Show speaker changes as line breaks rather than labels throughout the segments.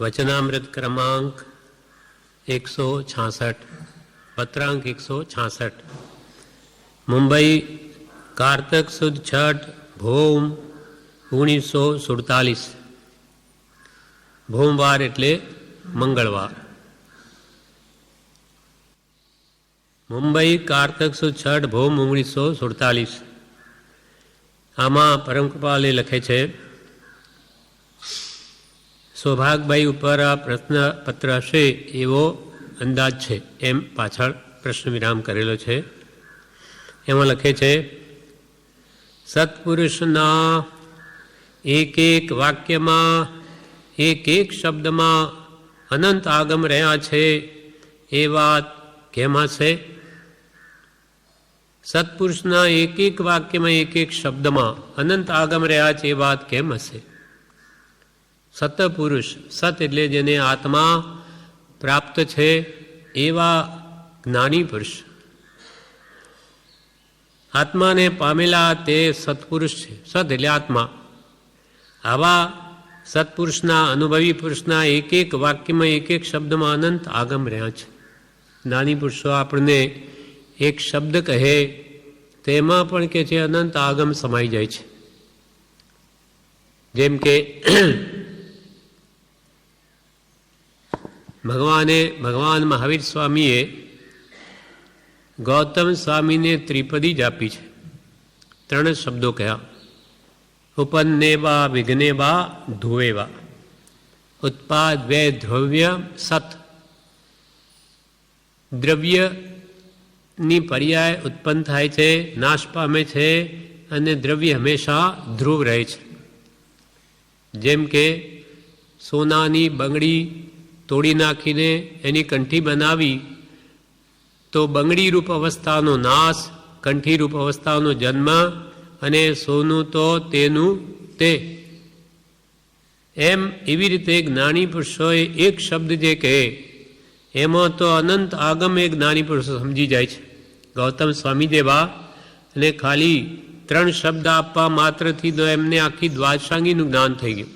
वचनामृत क्रमांक 166, पत्रांक 166। मुंबई कार्तक सुद छठ भोम 1947। भोमवार एटले मंगलवार। मुंबई कार्तक सुद छठ भोम 1947। आमा परम कृपाले लखे छे, सौभागभाई ઉપર આ પ્રશ્નપત્ર હશે એવો અંદાજ છે, એમ પાછળ પ્રશ્ન વિરામ કરેલો છે। એમાં લખે છે, સત્પુરુષના એક એક વાક્યમાં એક એક શબ્દમાં અનંત આગમ રહ્યા છે, એ વાત કેમ હશે? સત્પુરુષના એક એક વાક્યમાં એક એક શબ્દમાં અનંત આગમ રહ્યા છે, એ વાત કેમ હશે? સતપુરુષ, સત એટલે જેને આત્મા પ્રાપ્ત છે એવા જ્ઞાની પુરુષ, આત્માને પામેલા તે સત્પુરુષ છે। સત એટલે આત્મા। આવા સત્પુરુષના અનુભવી પુરુષના એક એક વાક્યમાં એક એક શબ્દમાં અનંત આગમ રહ્યા છે। જ્ઞાની પુરુષો આપણને એક શબ્દ કહે તેમાં પણ કે છે અનંત આગમ સમાઈ જાય છે। જેમ કે ભગવાન મહાવીર સ્વામીએ ગૌતમ સ્વામીને ત્રિપદી જ આપી છે। 3 શબ્દો કહ્યા, ઉપન્નેવા વિઘ્નેવા ધુવેવા। ઉત્પાદ વે દ્રવ્ય સત, દ્રવ્યની પર્યાય ઉત્પન્ન થાય છે, નાશ પામે છે, અને દ્રવ્ય હંમેશા ધ્રુવ રહે છે। જેમ કે સોનાની બંગડી તોડી નાખીને એની કંઠી બનાવી તો બંગડી રૂપ અવસ્થાનો નાશ, કંઠી રૂપ અવસ્થાનો જન્મ, અને સોનું તો તેનું તે। એમ એવી રીતે જ્ઞાની પુરુષોએ એક શબ્દ જે કહે એમાં તો અનંત આગમ એ જ્ઞાની પુરુષો સમજી જાય છે। ગૌતમ સ્વામી જેવા, અને ખાલી 3 શબ્દ આપવા માત્રથી તો એમને આખી દ્વાદશાંગીનું જ્ઞાન થઈ ગયું।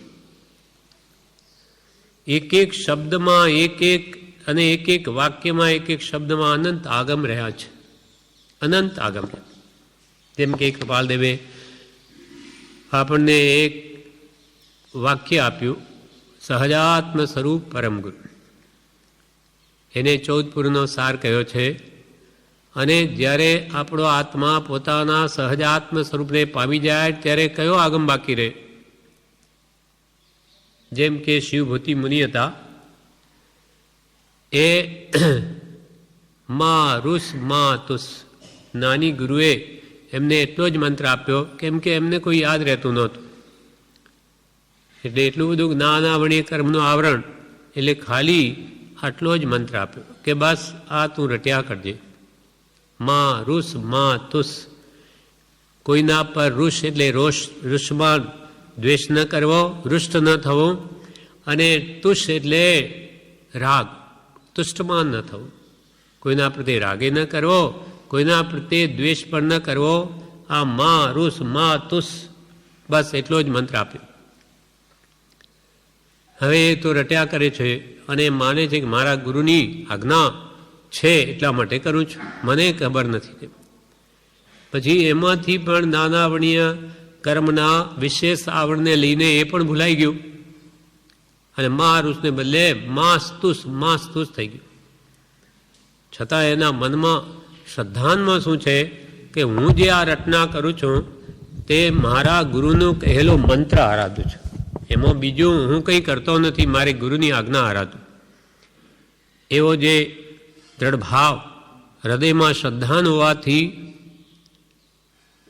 એક એક શબ્દમાં એક એક અને એક એક વાક્યમાં એક એક શબ્દમાં અનંત આગમ રહ્યા છે, અનંત આગમ। જેમ કે કૃપાલદેવે આપણને એક વાક્ય આપ્યું, સહજાત્મ સ્વરૂપ પરમ ગુરુ, એને 14 પુરનો સાર કહ્યો છે। અને જ્યારે આપણો આત્મા પોતાના સહજાત્મ સ્વરૂપને પામી જાય ત્યારે કયો આગમ બાકી રહે? જેમ કે શિવભૂતિ મુનિ હતા, એ મા રૂસ મા તુસ, નાની ગુરુએ એમને એટલો જ મંત્ર આપ્યો, કેમ કે એમને કોઈ યાદ રહેતું નહોતું, એટલે એટલું બધું જ્ઞાનાવરણીય કર્મનું આવરણ, એટલે ખાલી આટલો જ મંત્ર આપ્યો કે બસ આ તું રટ્યા કરજે। મા રૂસ મા તુસ, કોઈના પર રૂષ એટલે રૂષમાં દ્વેષ ન કરવો, રૂષ્ટ ન થવું, અને તુષ એટલે રાગ, તુષ્ટમાન ન થવું, કોઈના પ્રત્યે રાગે ન કરવો, કોઈના પ્રત્યે દ્વેષ પણ ન કરવો। આ મા રૂષ મા તુષ, બસ એટલો જ મંત્ર આપ્યો। હવે એ તો રટ્યા કરે છે અને માને છે કે મારા ગુરુની આજ્ઞા છે એટલા માટે કરું છું, મને ખબર નથી। પછી એમાંથી પણ નાનાવર્ણીય કર્મના વિશેષ આવરણને લઈને એ પણ ભૂલાઈ ગયું, અને મા રૂસને બદલે માસ તુસ થઈ ગયું। છતાં એના મનમાં શ્રદ્ધાનમાં શું છે કે હું જે આ રચના કરું છું તે મારા ગુરુનો કહેલો મંત્ર આરાધું છું, એમાં બીજું હું કંઈ કરતો નથી, મારે ગુરુની આજ્ઞા આરાધું। એવો જે દ્રઢ ભાવ હૃદયમાં શ્રદ્ધાન હોવાથી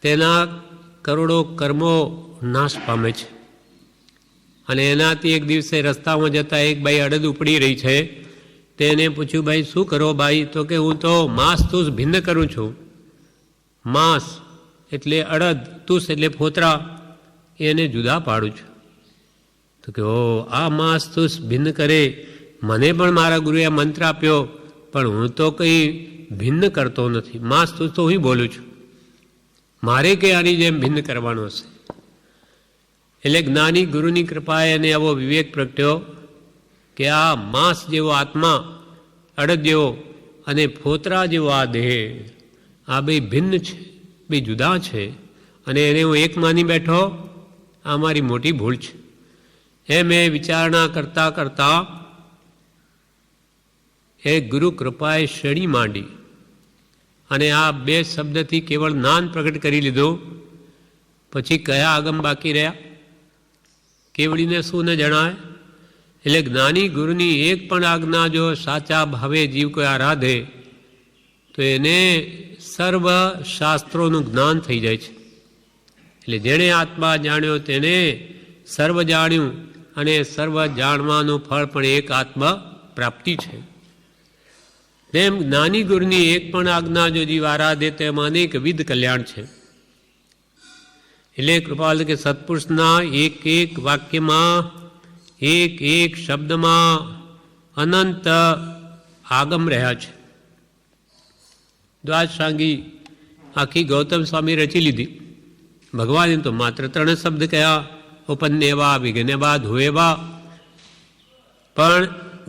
તેના કરોડો કર્મો નાશ પામે છે। અને એનાથી એક દિવસે રસ્તામાં જતા એક ભાઈ અડદ ઉપડી રહી છે, તેને પૂછ્યું, ભાઈ શું કરો ભાઈ? તો કે હું તો માંસ તુસ ભિન્ન કરું છું। માંસ એટલે અડદ, તુસ એટલે ફોતરા, એને જુદા પાડું છું। તો કે ઓ આ માંસ તુસ ભિન્ન કરે, મને પણ મારા ગુરુએ મંત્ર આપ્યો, પણ હું તો કંઈ ભિન્ન કરતો નથી, માંસ તુસ તો હું બોલું છું, મારે કંઈ આની જેમ ભિન્ન કરવાનો હશે। એટલે જ્ઞાની ગુરુની કૃપાએ એને આવો વિવેક પ્રગટ્યો કે આ માંસ જેવો આત્મા, અડદ જેવો અને ફોતરા જેવો આ દેહ, આ બે ભિન્ન છે, બે જુદા છે, અને એને હું એક માની બેઠો, આ મારી મોટી ભૂલ છે. એમ એ વિચારણા કરતાં કરતાં એ ગુરુ કૃપાએ શેડી માંડી અને આ બે શબ્દથી કેવળ જ્ઞાન પ્રગટ કરી લીધું. પછી કયા આગમ બાકી રહ્યા? કેવડીને શું ન જણાય? એટલે જ્ઞાની ગુરુની એક પણ આજ્ઞા જો સાચા ભાવે જીવ કોઈ આરાધે તો એને સર્વ શાસ્ત્રોનું જ્ઞાન થઈ જાય છે. એટલે જેણે આત્મા જાણ્યો તેને સર્વ જાણ્યું, અને સર્વ જાણવાનું ફળ પણ એક આત્મા પ્રાપ્તિ છે. તેમ જ્ઞાની ગુરુની એક પણ આજ્ઞા જો જીવ આરાધે તેમાં અનેકવિધ કલ્યાણ છે. એટલે કૃપાલ કે સત્પુરુષના એક એક વાક્યમાં, એક એક શબ્દમાં અનંત આગમ રહ્યા છે. દ્વાદશાંગી આખી ગૌતમ સ્વામી રચી લીધી. ભગવાને તો માત્ર 3 શબ્દ કયા, ઉપન્નેવા, વિઘ્નેવા, ધુએવા. પણ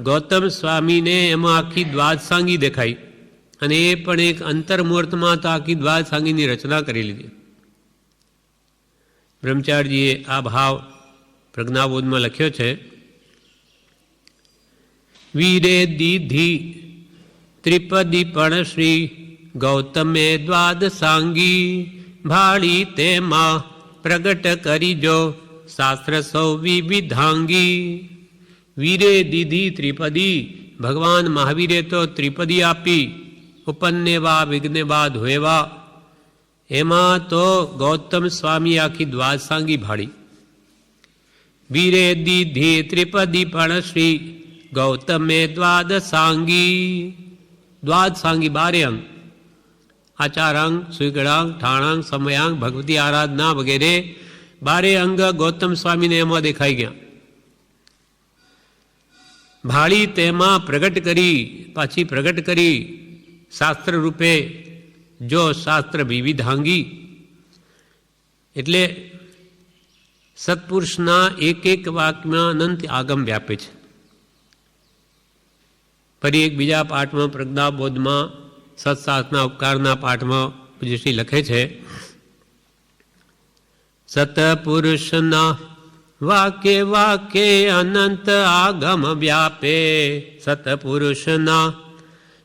ગૌતમ સ્વામીને એમાં આખી દ્વાદશાંગી દેખાઈ, અને એ પણ એક અંતર્મુહૂર્તમાં તો આખી દ્વાદશાંગીની રચના કરી લીધી. બ્રહ્મચારીજીએ આ ભાવ પ્રજ્ઞાબોધમાં લખ્યો છે. વીરે દીધી ત્રિપદી પણ શ્રી ગૌતમે દ્વાદશાંગી, ભાળી તેમાં પ્રગટ કરીજો શાસ્ત્ર સૌ વિવિધાંગી. વીરે દીધી ત્રિપદી, ભગવાન મહાવીરે તો ત્રિપદી આપી, ઉપન્નેવા, વિઘ્નેવા, ધોએવા. એમાં તો ગૌતમ સ્વામી આખી દ્વાદશાંગી ભાળી. વીરે દીધી ત્રિપદી પણ શ્રી ગૌતમે દ્વાદશાંગી. દ્વાદશાંગી 12 અંગ, આચારાંગ, સ્વીકળાંગ, ઠાણાંગ, સમયાંગ, ભગવતી આરાધના વગેરે 12 અંગ ગૌતમ સ્વામીને એમાં દેખાઈ ગયા. ભાળી તેમાં પ્રગટ કરી, પાછી પ્રગટ કરી શાસ્ત્ર રૂપે, જો શાસ્ત્ર વિવિધાંગી. એટલે સત્પુરુષના એક એક વાક્યમાં અનંત આગમ વ્યાપે છે. ફરી એક બીજા પાઠમાં પ્રજ્ઞાબોધમાં સત્શાસ્ત્રના ઉપકારના પાઠમાં પૂજ્યશ્રી લખે છે, સતપુરુષના વાક્ય વાક્ય અનંત આગમ વ્યાપે. સતપુરુષના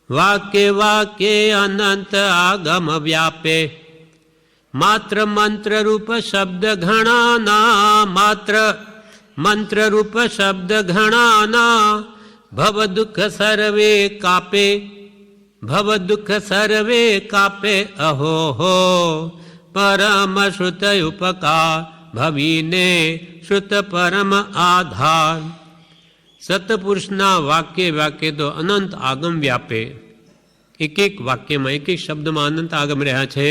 વાક્ય વાક્ય અનંત આગમ વ્યાપે. માત્ર મંત્ર રૂપ શબ્દ ઘણાના, માત્ર મંત્ર રૂપ શબ્દ ઘણાના, ભવ દુઃખ સર્વે કાપે, ભવ દુઃખ સર્વે કાપે. અહો હો પરમ શ્રુત ઉપકાર, ભવીને શ્રુત પરમ આધાર. સતપુરુષના વાક્ય વાક્ય તો અનંત આગમ વ્યાપે. એક એક વાક્યમાં, એક એક શબ્દમાં અનંત આગમ રહ્યા છે.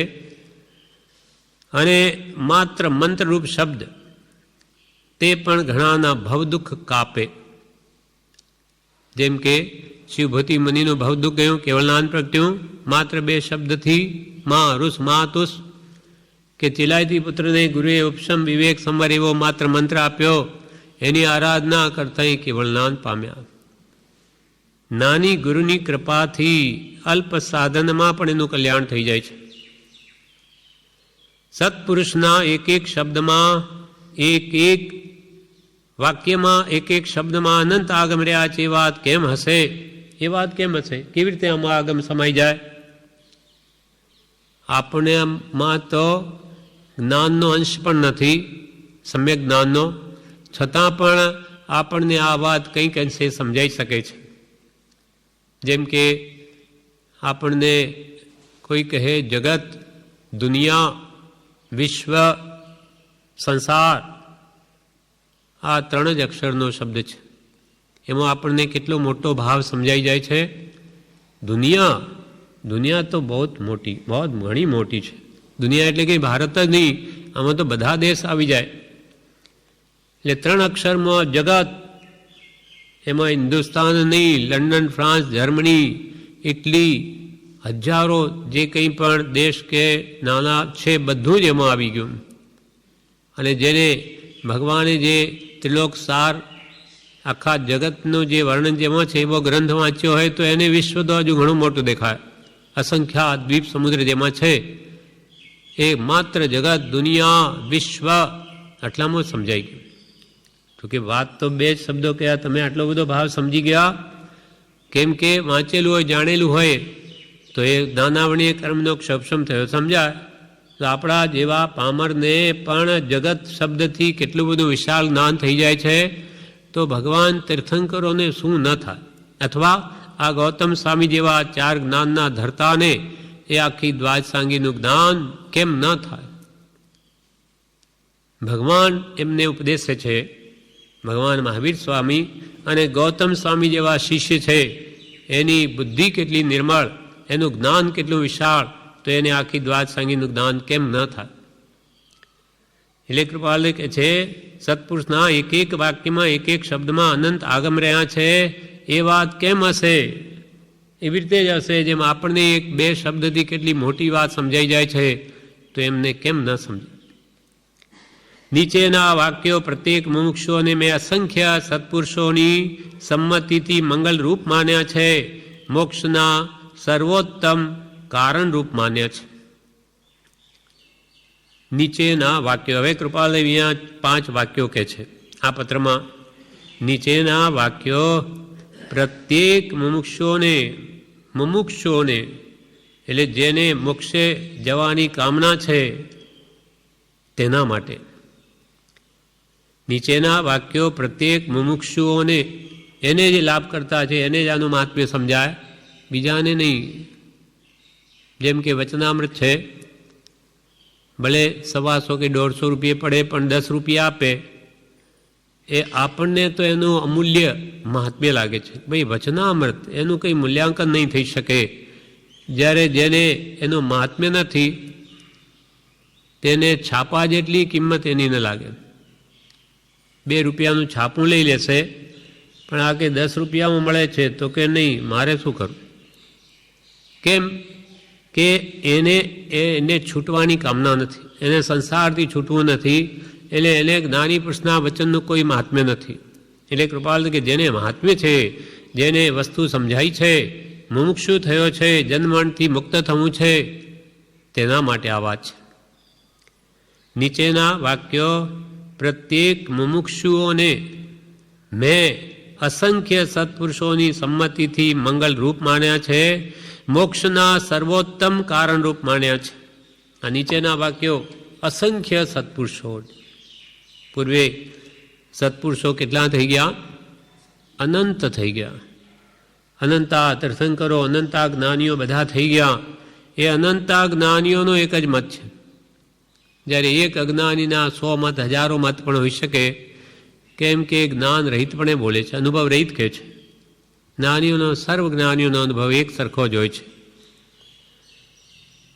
અને માત્ર મંત્રરૂપ શબ્દ તે પણ ઘણાના ભવદુઃખ કાપે. જેમ કે શિવભૂતિ મુનિનું ભવદુઃખ ગયું, કેવળ જ્ઞાન પ્રગટ્યું માત્ર 2 શબ્દથી. મા રુષ મા તુષ, કે ચિલાયતી પુત્રને ગુરુએ ઉપશમ વિવેક સંવર એવો માત્ર મંત્ર આપ્યો, એની આરાધના કરતા કેવળ જ્ઞાન પામ્યા. નાની ગુરુની કૃપાથી અલ્પ સાધનમાં પણ એનું કલ્યાણ થઈ જાય છે. સત્પુરુષના એક એક શબ્દમાં, એક એક વાક્યમાં, એક એક શબ્દમાં અનંત આગમ રહ્યા છે. એ વાત કેમ હશે? એ વાત કેમ હશે? કેવી રીતે આમાં આગમ સમાઈ જાય? આપણેમાં તો જ્ઞાનનો અંશ પણ નથી, સમ્યક જ્ઞાનનો, છતાં પણ આપણને આ વાત કંઈક અંશે સમજાઈ શકે છે. જેમ કે આપણને કોઈ કહે જગત, દુનિયા, વિશ્વ, સંસાર, આ 3 જ અક્ષરનો શબ્દ છે. એમાં આપણને કેટલો મોટો ભાવ સમજાઈ જાય છે. દુનિયા, દુનિયા તો બહુ મોટી, બહુ ઘણી મોટી છે. દુનિયા એટલે કે ભારત જ નહીં, આમાં તો બધા દેશ આવી જાય. એટલે 3 અક્ષરમાં જગત, એમાં હિન્દુસ્તાન નહીં, લંડન, ફ્રાન્સ, જર્મની, ઇટલી, હજારો જે કંઈ પણ દેશ કે નાના છે બધું જ એમાં આવી ગયું. અને જેને ભગવાને જે ત્રિલોક સાર આખા જગતનું જે વર્ણન જેમાં છે એવો ગ્રંથ વાંચ્યો હોય તો એને વિશ્વ તો હજુ ઘણું મોટું દેખાય. અસંખ્યા દ્વીપ સમુદ્ર જેમાં છે એ માત્ર જગત, દુનિયા, વિશ્વ આટલામાં સમજાઈ ગયું. તો કે વાત તો બે જ શબ્દો કયા, તમે આટલો બધો ભાવ સમજી ગયા? કેમ કે વાંચેલું હોય, જાણેલું હોય તો એ નાનાવણીય કર્મનો ક્ષપક્ષમ થયો સમજાય. તો આપણા જેવા પામરને પણ જગત શબ્દથી કેટલું બધું વિશાળ જ્ઞાન થઈ જાય છે, તો ભગવાન તીર્થંકરોને શું ન થાય? અથવા આ ગૌતમ સ્વામી જેવા 4 જ્ઞાનના ધરતાને એ આખી દ્વાદશાંગીનું જ્ઞાન કેમ ન થાય? ભગવાન એમને ઉપદેશે છે. ભગવાન મહાવીર સ્વામી અને ગૌતમ સ્વામી જેવા શિષ્ય છે, એની બુદ્ધિ કેટલી નિર્મળ, એનું જ્ઞાન કેટલું વિશાળ, તો એને આખી દ્વાદશાંગીનું જ્ઞાન કેમ ન થાય? એટલે કૃપાલ કહે છે, સત્પુરુષના એક એક વાક્યમાં, એક એક શબ્દમાં અનંત આગમ રહ્યા છે. એ વાત કેમ હશે? એવી રીતે જ હશે જેમ આપણને 1-2 શબ્દથી કેટલી મોટી વાત સમજાઈ જાય છે, તો એમને કેમ ન સમજાય? નીચેના વાક્યો પ્રત્યેક મુમુક્ષુઓને મેં અસંખ્ય સત્પુરુષોની સંમતિથી મંગલરૂપ માન્યા છે, મોક્ષના સર્વોત્તમ કારણરૂપ માન્યા છે. નીચેના વાક્યો, હવે કૃપાલ અહીંયા 5 વાક્યો કહે છે આ પત્રમાં. નીચેના વાક્યો પ્રત્યેક મુમુક્ષુઓને એટલે જેને મોક્ષે જવાની કામના છે તેના માટે. નીચેના વાક્યો પ્રત્યેક મુમુક્ષુઓને, એને જે લાભ કરતા છે એને જ આનું મહાત્મ્ય સમજાય, બીજાને નહીં. જેમ કે વચનામૃત છે, ભલે 125 કે 150 રૂપિયા પડે પણ 10 રૂપિયા આપે, એ આપણને તો એનું અમૂલ્ય મહાત્મ્ય લાગે છે. ભાઈ વચનામૃત એનું કંઈ મૂલ્યાંકન નહીં થઈ શકે. જ્યારે જેને એનું મહાત્મ્ય નથી તેને છાપા જેટલી કિંમત એની ન લાગે. 2 રૂપિયાનું છાપું લઈ લેશે, પણ આ કે 10 રૂપિયામાં મળે છે તો કે નહીં, મારે શું કરવું? કેમ કે એને છૂટવાની કામના નથી, એને સંસારથી છૂટવું નથી, એટલે એને જ્ઞાની પુરુષના વચનનું કોઈ મહાત્મ્ય નથી. એટલે કૃપાલ કે જેને મહાત્મ્ય છે, જેને વસ્તુ સમજાઈ છે, મુમુક્ષુ થયો છે, જન્મથી મુક્ત થવું છે, તેના માટે આ વાત છે. નીચેના વાક્યો પ્રત્યેક મુમુક્ષુઓને મેં અસંખ્ય સત્પુરુષોની સંમતિથી મંગલરૂપ માન્યા છે, મોક્ષના સર્વોત્તમ કારણરૂપ માન્યા છે. આ નીચેના વાક્યો અસંખ્ય સત્પુરુષો. પૂર્વે સત્પુરુષો કેટલા થઈ ગયા? અનંત થઈ ગયા. અનંતા તીર્થંકરો, અનંતા જ્ઞાનીઓ બધા થઈ ગયા. એ અનંતા જ્ઞાનીઓનો એક જ મત છે. જ્યારે એક અજ્ઞાનીના 100 મત, 1000 મત પણ હોઈ શકે, કેમ કે જ્ઞાન રહિતપણે બોલે છે, અનુભવ રહિત કહે છે. જ્ઞાનીઓનો, સર્વ જ્ઞાનીઓનો અનુભવ એક સરખો જ હોય છે.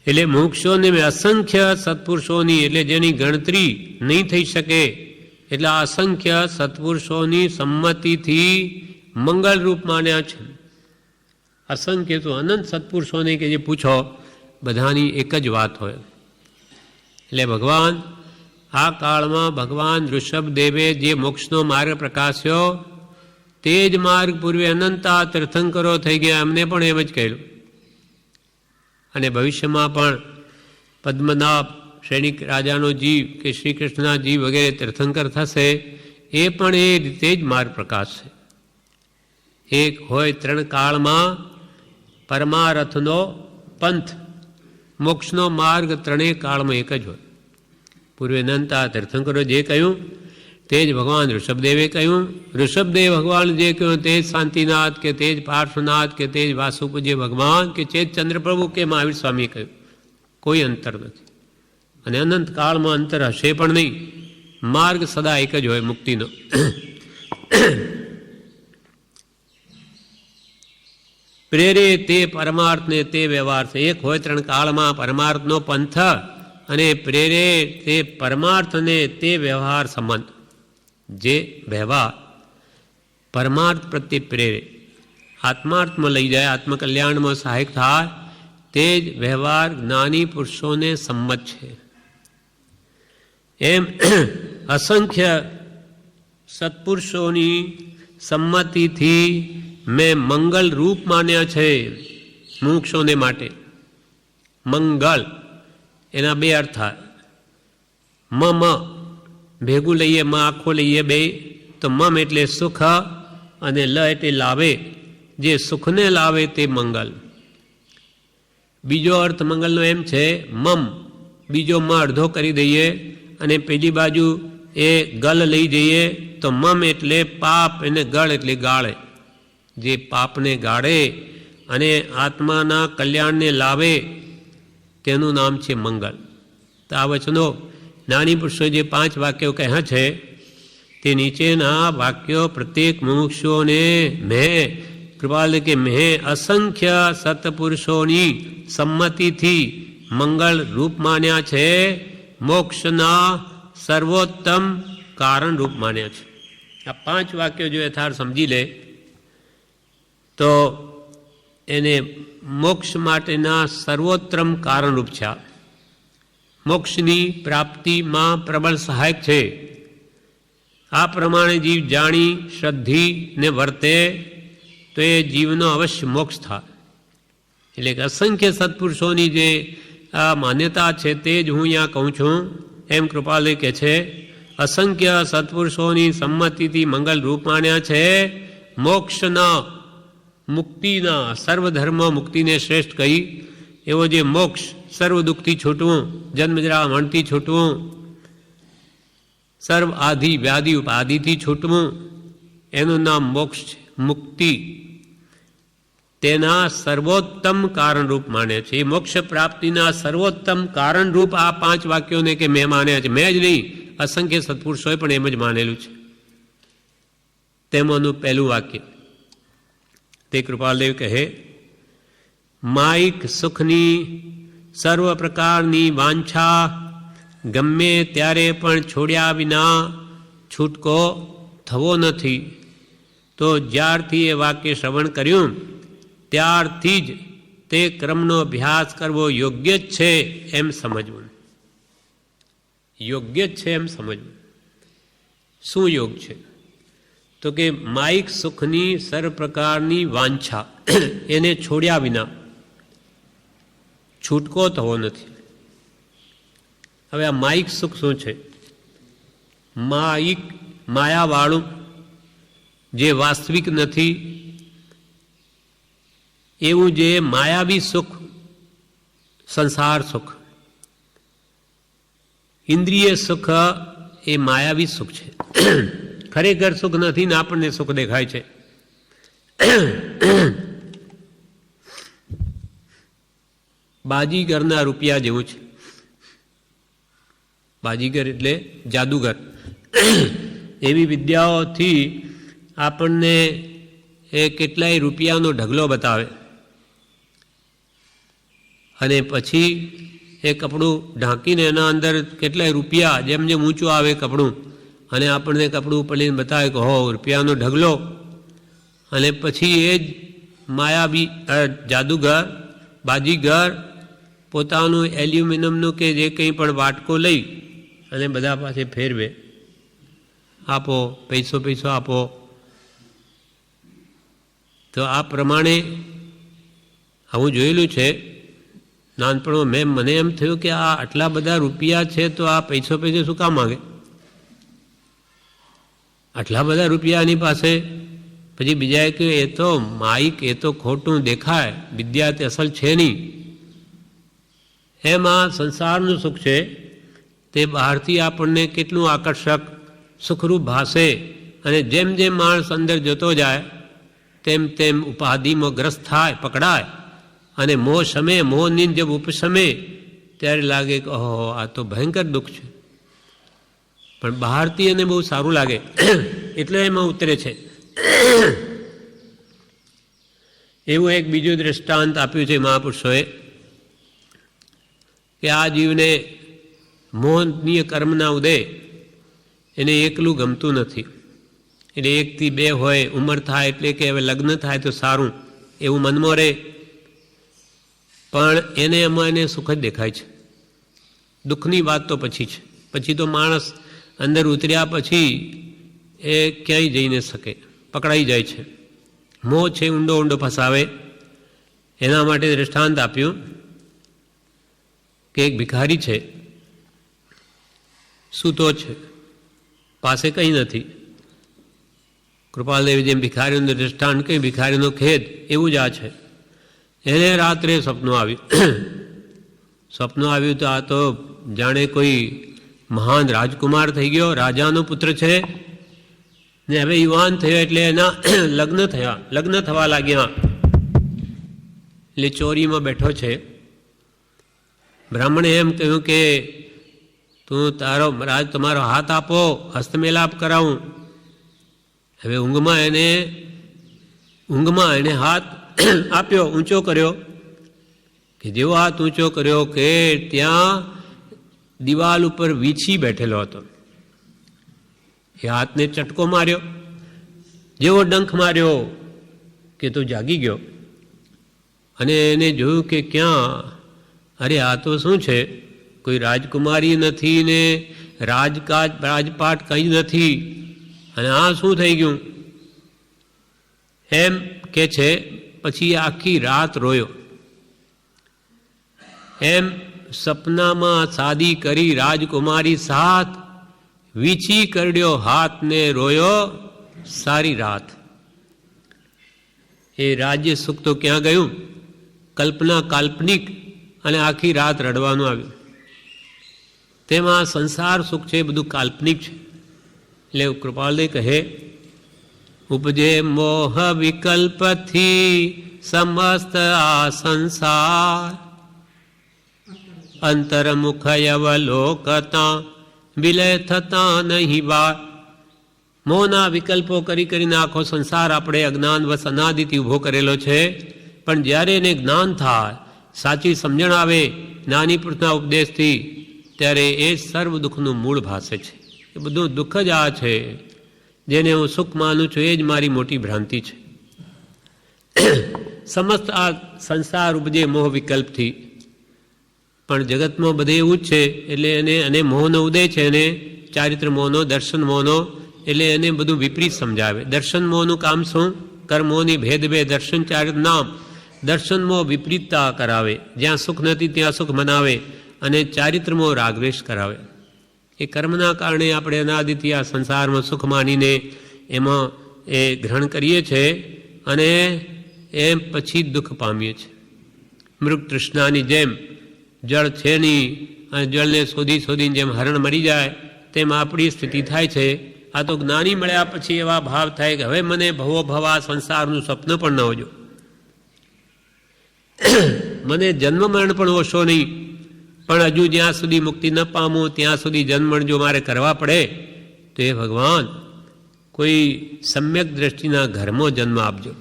એટલે મોક્ષોને મેં અસંખ્ય સત્પુરુષોની, એટલે જેની ગણતરી નહીં થઈ શકે, એટલે અસંખ્ય સત્પુરુષોની સંમતિથી મંગલરૂપ માન્યા છે. અસંખ્ય તો અનંત સત્પુરુષોને કે જે પૂછો, બધાની એક જ વાત હોય. એટલે ભગવાન આ કાળમાં ભગવાન ઋષભદેવે જે મોક્ષનો માર્ગ પ્રકાશ્યો, તે જ માર્ગ પૂર્વે અનંતા તીર્થંકરો થઈ ગયા, એમને પણ એમ જ કહ્યું. અને ભવિષ્યમાં પણ પદ્મનાભ, સૈનિક રાજાનો જીવ કે શ્રી કૃષ્ણના જીવ વગેરે તીર્થંકર થશે, એ પણ એ રીતે જ માર્ગ પ્રકાશશે. એક હોય 3 કાળમાં પરમારથનો પંથ, મોક્ષનો માર્ગ 3 કાળમાં એક જ હોય. પૂર્વે અનંતા તીર્થંકરો જે કહ્યું તે જ ભગવાન ઋષભદેવે કહ્યું. ઋષભદેવ ભગવાન જે કહ્યું તે જ શાંતિનાથ કે તે જ પાર્શ્વનાથ કે તે જ વાસુપૂજ્ય ભગવાન કે ચેત ચંદ્રપ્રભુ કે મહાવીર સ્વામી કહ્યું. કોઈ અંતર નથી, અને અનંત કાળમાં અંતર હશે પણ નહીં. માર્ગ સદા એક જ હોય મુક્તિનો. પ્રેરે તે પરમાર્થને તે વ્યવહાર છે. એક હોય 3 કાળમાં પરમાર્થનો પંથ, અને પ્રેરે તે પરમાર્થને તે વ્યવહાર સંબંધ. જે વ્યવહાર પરમાર્થ પ્રત્યે પ્રેરે, આત્માર્થમાં લઈ જાય, આત્મકલ્યાણમાં સહાયક થાય, તે જ વ્યવહાર જ્ઞાની પુરુષોને સંમત છે. એમ અસંખ્ય સત્પુરુષોની સંમતિથી મેં મંગલ રૂપ માન્યા છે મુમુક્ષોને માટે. મંગલ એના બે અર્થ થાય. મમ ભેગું લઈએ, મ આખો લઈએ બે, તો મમ એટલે સુખ અને લ એટલે લાવે, જે સુખને લાવે તે મંગલ. બીજો અર્થ મંગલનો એમ છે મમ, બીજો મ અડધો કરી દઈએ અને પેલી બાજુ એ ગલ લઈ જઈએ તો મમ એટલે પાપ અને ગળ એટલે ગાળે, જે પાપને ગાળે અને આત્માના કલ્યાણને લાવે તેનું નામ છે મંગલ. તો આ વચનો જ્ઞાની પુરુષો જે 5 વાક્યો કહ્યા છે તે નીચેના વાક્યો પ્રત્યેક મુમુક્ષુઓને મેં કૃપાલ કે મેં અસંખ્ય સત્પુરુષોની સંમતિથી મંગળ રૂપ માન્યા છે, મોક્ષના સર્વોત્તમ કારણ રૂપ માન્યા છે. આ 5 વાક્યો જો યથાર્થ સમજી લે તો એને મોક્ષ માટેના સર્વોત્તમ કારણરૂપ છે. મોક્ષની પ્રાપ્તિમાં પ્રબળ સહાયક છે. આ પ્રમાણે જીવ જાણી શ્રદ્ધી ને વર્તે તો એ જીવનો અવશ્ય મોક્ષ થાય. એટલે કે અસંખ્ય સત્પુરુષોની જે આ માન્યતા છે તે જ હું અહીંયા કહું છું. એમ કૃપાલય કહે છે અસંખ્ય સત્પુરુષોની સંમતિથી મંગલ રૂપ માન્યા છે, મોક્ષના મુક્તિના સર્વધર્મ મુક્તિને શ્રેષ્ઠ કહી એવો જે મોક્ષ સર્વ દુઃખથી છૂટવું, જન્મજરા મરણથી છૂટવું, સર્વ આધિ વ્યાધિ ઉપાધિથી છૂટવું, એનું નામ મોક્ષ છે. મુક્તિ તેના સર્વોત્તમ કારણરૂપ માને છે. એ મોક્ષ પ્રાપ્તિના સર્વોત્તમ કારણરૂપ આ 5 વાક્યોને કે મેં માન્યા છે. મેં જ નહીં, અસંખ્ય સત્પુરુષોએ પણ એમ જ માનેલું છે. તેમાંનું પહેલું વાક્ય તે કૃપાલદેવ કહે માઇક સુખની સર્વ પ્રકારની વાંછા ગમે ત્યારે પણ છોડ્યા વિના છૂટકો થવો નથી. તો જ્યારથી એ વાક્ય શ્રવણ કર્યું ત્યારથી જ તે ક્રમનો અભ્યાસ કરવો યોગ્ય જ છે એમ સમજવું. યોગ્ય જ છે એમ સમજવું. શું યોગ છે? તો કે માઇક સુખની સર્વ પ્રકારની વાંછા એને છોડ્યા વિના છૂટકો થવો નથી. હવે આ માઇક સુખ શું છે? માઇક માયાવાળું, જે વાસ્તવિક નથી એવું જે માયાવી સુખ, સંસાર સુખ. ઇન્દ્રિય સુખ એ માયાવી સુખ છે. ખરેખર સુખ નથી ને આપણને સુખ દેખાય છે. બાજીગરના રૂપિયા જેવું છે. બાજીગર એટલે જાદુગર. એવી વિદ્યાઓથી આપણને એ કેટલાય રૂપિયાનો ઢગલો બતાવે અને પછી એ કપડું ઢાંકીને એના અંદર કેટલાય રૂપિયા જેમ જેમ ઊંચું આવે કપડું અને આપણને કપડું ઉપર લઈને બતાવે કે હો રૂપિયાનો ઢગલો. અને પછી એ જ માયાવી જાદુગર બાજીગર પોતાનું એલ્યુમિનિયમનું કે જે કંઈ પણ વાટકો લઈ અને બધા પાસે ફેરવે, આપો પૈસો પૈસો આપો. તો આ પ્રમાણે આવું જોયેલું છે નાનપણમાં. મને એમ થયું કે આ આટલા બધા રૂપિયા છે તો આ પૈસો પૈસો શું કામ માગે? આટલા બધા રૂપિયા એની પાસે. પછી બીજાએ કહ્યું એ તો માઇક, એ તો ખોટું દેખાય, વિદ્યા તે અસલ છે નહીં. એમાં સંસારનું સુખ છે તે બહારથી આપણને કેટલું આકર્ષક સુખરૂપ ભાષે અને જેમ જેમ માણસ અંદર જતો જાય તેમ તેમ ઉપાધિમાં ગ્રસ્ત થાય, પકડાય અને મોહ શમે, મોહની જબ ઉપશમે ત્યારે લાગે કે ઓહો આ તો ભયંકર દુઃખ છે. પણ બહારથી એને બહુ સારું લાગે એટલે એમાં ઉતરે છે. એવું એક બીજું દ્રષ્ટાંત આપ્યું છે મહાપુરુષોએ કે આ જીવને મોહનીય કર્મના ઉદય એને એકલું ગમતું નથી. એટલે 1 થી 2 હોય, ઉંમર થાય એટલે કે હવે લગ્ન થાય તો સારું એવું મનમાં રહે. પણ એને એમાં એને સુખ જ દેખાય છે. દુઃખની વાત તો પછી છે. પછી તો માણસ અંદર ઉતર્યા પછી એ ક્યાંય જઈ ન શકે. પકડાઈ જાય છે. મોહ છે ઊંડો ઊંડો ફસાવે. એના માટે દૃષ્ટાંત આપ્યું કે એક ભિખારી છે, સૂતો છે, પાસે કંઈ નથી. કૃપાલદેવી જેમ ભિખારીનું દૃષ્ટાંત કંઈ ભિખારીનો ખેદ, એવું જ આ છે. એને રાત્રે સપનું આવ્યું. સપનું આવ્યું તો આ તો જાણે કોઈ મહાન રાજકુમાર થઈ ગયો, રાજાનો પુત્ર છે ને હવે યુવાન થયો એટલે એના લગ્ન થવા લાગ્યા. એટલે ચોરીમાં બેઠો છે. બ્રાહ્મણે એમ કહ્યું કે તું તમારો હાથ આપો, હસ્તમેલાપ કરાવું. હવે ઊંઘમાં એને હાથ આપ્યો, ઊંચો કર્યો. કે જેવો હાથ ઊંચો કર્યો કે ત્યાં દિવાલ ઉપર વીછી બેઠેલો હતો. એ હાથને ચટકો માર્યો. જેવો ડંખ માર્યો કે તો જાગી ગયો. અને એને જોયું કે ક્યાં, અરે આ તો શું છે, કોઈ રાજકુમારી નથી ને રાજપાટ કંઈ નથી, અને આ શું થઈ ગયું એમ કે છે. પછી આખી રાત રોયો. એમ સપનામાં શાદી કરી રાજકુમારી સાથ વીછી કરડ્યો હાથને રોયો સારી રાત. એ રાજ્ય સુખ તો ક્યાં ગયું, કલ્પના કાલ્પનિક, અને આખી રાત રડવાનું આવ્યું. તેમાં સંસાર સુખ છે બધું કાલ્પનિક છે. એટલે કૃપાલદેવ કહે, ઉપજે મોહ વિકલ્પથી સમસ્ત આ સંસાર, અંતર્મુખયવલોકતા વિલય થતા નહીં વાર. મોહના વિકલ્પો કરીને આખો સંસાર આપણે અજ્ઞાનવશ અનાદિથી ઊભો કરેલો છે. પણ જ્યારે એને જ્ઞાન થાય, સાચી સમજણ આવે નાની પુરુષના ઉપદેશથી, ત્યારે એ સર્વ દુઃખનું મૂળ ભાસે છે. એ બધું દુઃખ જ આ છે. જેને હું સુખ માનું છું એ જ મારી મોટી ભ્રાંતિ છે. સમસ્ત આ સંસાર ઉપજે મોહ વિકલ્પથી. પણ જગતમાં બધે એવું જ છે. એટલે એને મોહનો ઉદય છે, એને ચારિત્ર મોહનો, દર્શન મોહનો. એટલે એને બધું વિપરીત સમજાવે. દર્શન મોહનું કામ શું? કર્મોની ભેદ દર્શન ચારિત્ર નામ. દર્શન મોહ વિપરીતતા કરાવે, જ્યાં સુખ નથી ત્યાં સુખ મનાવે, અને ચારિત્ર મોહ રાગદ્વેષ કરાવે. એ કર્મના કારણે આપણે અનાદિથી આ સંસારમાં સુખ માનીને એમાં એ ગ્રહણ કરીએ છીએ, અને એમ પછી દુઃખ પામીએ છીએ. મૃગ તૃષ્ણાની જેમ જળ છે નહીં, અને જળને શોધીને જેમ હરણ મરી જાય, તેમ આપણી સ્થિતિ થાય છે. આ તો જ્ઞાની મળ્યા પછી એવા ભાવ થાય કે હવે મને ભવો ભવા સંસારનું સ્વપ્ન પણ ન હોજો, મને જન્મ મરણ પણ ઓછો નહીં, પણ હજુ જ્યાં સુધી મુક્તિ ન પામું ત્યાં સુધી જન્મ જો મારે કરવા પડે તો એ ભગવાન કોઈ સમ્યક દ્રષ્ટિના ઘરમાં જન્મ આપજો.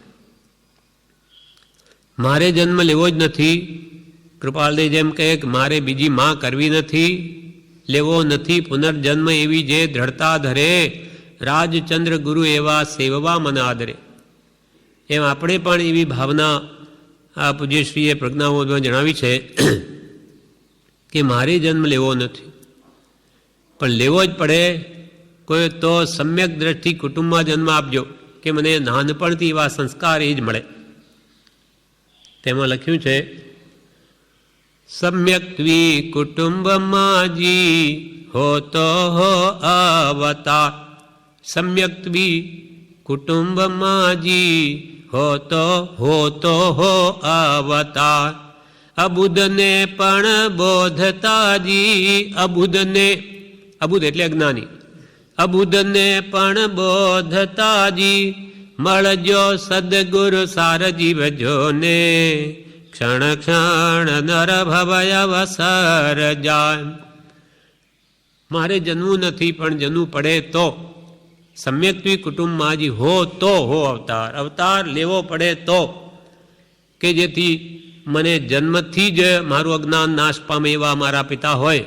મારે જન્મ લેવો જ નથી. કૃપાલદેવ જેમ કહે કે મારે બીજી માં કરવી નથી, લેવો નથી પુનર્જન્મ, એવી જે દ્રઢતા ધરે, રાજચંદ્ર ગુરુ એવા સેવવા મન આદરે. એમ આપણે પણ એવી ભાવના આ પૂજ્યશ્રીએ પ્રજ્ઞાબોધમાં જણાવી છે કે મારે જન્મ લેવો નથી, પણ લેવો જ પડે. કોઈ તો સમ્યક દ્રષ્ટિ કુટુંબમાં જન્મ આપજો, કે મને નાનપણથી એવા સંસ્કાર એ જ મળે. તેમાં લખ્યું છે, સમ્યક ત્વી કુટુંબમાં જી હોતો હો અવતાર. સમ્યક ત્વી કુટુંબમાં જી હોતો હો અવતાર. અબુધને પણ બોધતાજી. અબુધ એટલે અજ્ઞાની. અબુધને પણ બોધતાજી, મળજો સદગુરુ સાર જીવજોને, ક્ષણ ક્ષણ નર ભવય અવસર જાય. મારે જન્મવું નથી, પણ જન્મવું પડે તો સમ્યક્ત્વી કુટુંબમાં હો તો હો અવતાર. અવતાર લેવો પડે તો, કે જેથી મને જન્મથી જ મારું અજ્ઞાન નાશ પામે એવા મારા પિતા હોય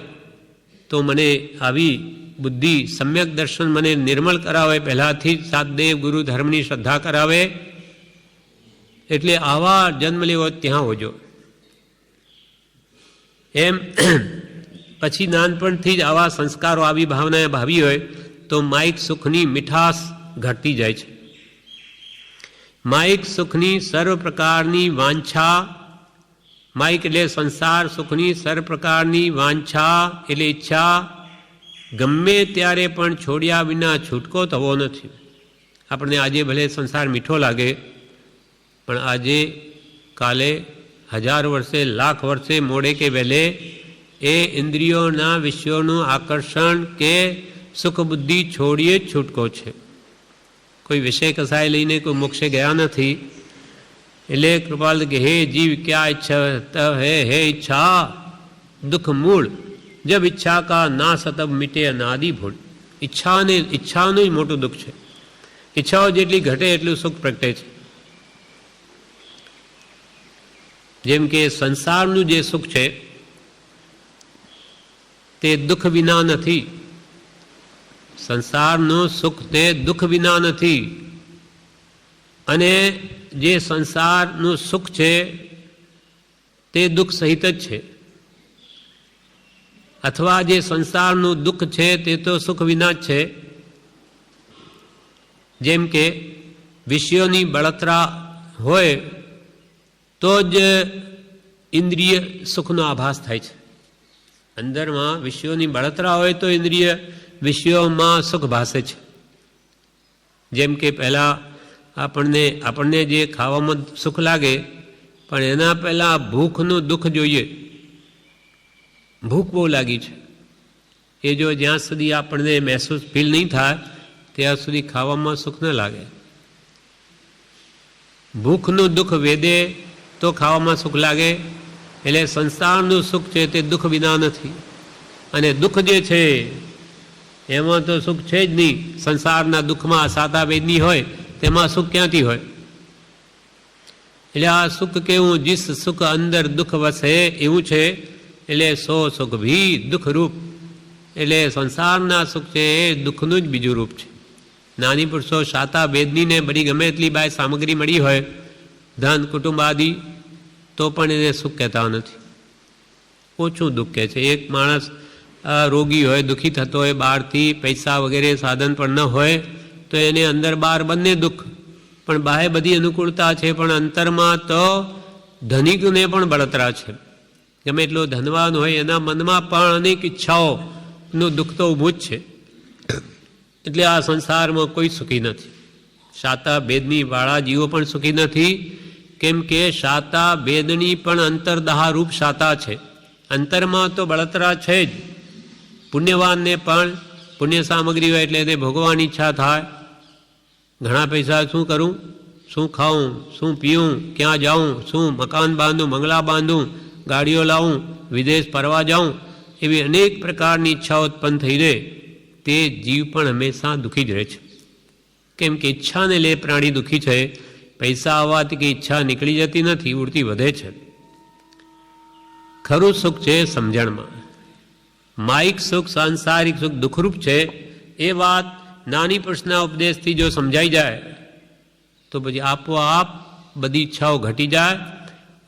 તો મને આવી બુદ્ધિ સમ્યક દર્શન મને નિર્મળ કરાવે, પહેલાંથી જ સાતદેવ ગુરુ ધર્મની શ્રદ્ધા કરાવે. એટલે આવા જન્મ લેવો ત્યાં હોજો. એમ પછી નાનપણથી જ આવા સંસ્કારો, આવી ભાવનાએ ભાવી હોય તો માઇક સુખની મીઠાશ ઘટતી જાય છે. માયિક સુખની સર્વ પ્રકારની વાંછા, માયિક એટલે સંસાર સુખની સર્વ પ્રકારની વાંછા એટલે ઈચ્છા ગમે ત્યારે પણ છોડ્યા વિના છૂટકો થવો નથી. આપણને આજે ભલે સંસાર મીઠો લાગે, પણ આજે કાલે 1000 વર્ષે લાખ વર્ષે મોડે કે વહેલે એ ઇન્દ્રિયોના વિષયોનું આકર્ષણ કે સુખ બુદ્ધિ છોડીએ જ છૂટકો છે. કોઈ વિષય કસાય લઈને કોઈ મોક્ષે ગયા નથી. એટલે કૃપાલ કે હે જીવ ક્યાં ઈચ્છા હે ઈચ્છા દુઃખ મૂળ, જબ ઈચ્છા કા ના સતબ મીટે અનાદિ ભૂલ. ઈચ્છાનું જ મોટું દુઃખ છે. ઈચ્છાઓ જેટલી ઘટે એટલું સુખ પ્રગટે છે. જેમ કે સંસારનું જે સુખ છે તે દુઃખ વિના નથી. સંસારનું સુખ તે દુઃખ વિના નથી. અને જે સંસારનું સુખ છે તે દુઃખ સહિત જ છે. અથવા જે સંસારનું દુઃખ છે તે તો સુખ વિના જ છે. જેમ કે વિષયોની બળતરા હોય તો જ ઇન્દ્રિય સુખનો આભાસ થાય છે. અંદરમાં વિષયોની બળતરા હોય તો ઇન્દ્રિય વિષયોમાં સુખ ભાસે છે. જેમ કે પહેલાં આપણને જે ખાવામાં સુખ લાગે, પણ એના પહેલાં ભૂખનું દુઃખ જોઈએ. ભૂખ બહુ લાગી છે એ જો જ્યાં સુધી આપણને મહેસૂસ ફીલ નહીં થાય ત્યાં સુધી ખાવામાં સુખ ન લાગે. ભૂખનું દુઃખ વેદે તો ખાવામાં સુખ લાગે. એટલે સંસારનું સુખ છે તે દુઃખ વિના નથી. અને દુઃખ જે છે એમાં તો સુખ છે જ નહીં. સંસારના દુઃખમાં સાતા વેદની હોય તેમાં સુખ ક્યાંથી હોય? એટલે આ સુખ કેવું? જીસ સુખ અંદર દુઃખ વસે એવું છે. એટલે સો સુખ ભી દુઃખ રૂપ. એટલે સંસારના સુખ છે એ દુઃખનું જ બીજું રૂપ છે. નાની પુરુષો સાતા વેદનીને બધી ગમે એટલી બાય સામગ્રી મળી હોય, ધન કુટુંબ આદિ, તો પણ એને સુખ કહેતા નથી. ઓછું દુઃખ કહે છે. એક માણસ રોગી હોય, દુઃખી થતો હોય, બહારથી પૈસા વગેરે સાધન પણ ન હોય તો એને અંદર બહાર બંને દુઃખ. પણ બહાર બધી અનુકૂળતા છે, પણ અંતરમાં તો ધનિકને પણ બળતરા છે. ગમે એટલો ધનવાન હોય એના મનમાં પણ અનેક ઈચ્છાઓનું દુઃખ તો ઊભું જ છે. એટલે આ સંસારમાં કોઈ સુખી નથી. શાતા ભેદની વાળા જીવો પણ સુખી નથી. કેમ કે શાતા ભેદની પણ અંતરદાહ રૂપ શાતા છે. અંતરમાં તો બળતરા છે જ. પુણ્યવાનને પણ પુણ્ય સામગ્રી હોય એટલે એને ભોગવવાની ઈચ્છા થાય. ઘણા પૈસા શું કરું, શું ખાઉં, શું પીવું, ક્યાં જાઉં, શું મકાન બાંધું, બંગલા બાંધું, ગાડીઓ લાવું, વિદેશ ફરવા જાઉં, એવી અનેક પ્રકારની ઈચ્છાઓ ઉત્પન્ન થઈ રહે. તે જીવ પણ હંમેશા દુઃખી જ રહે છે. કેમ કે ઈચ્છાને લે પ્રાણી દુઃખી છે. પૈસા આવવાથી કે ઈચ્છા નીકળી જતી નથી, ઉડતી વધે છે. ખરું સુખ છે સમજણમાં. માયિક સુખ, સાંસારિક સુખ દુઃખરૂપ છે. એ વાત નાની પુરુષના ઉપદેશથી જો સમજાઈ જાય તો પછી આપોઆપ બધી ઈચ્છાઓ ઘટી જાય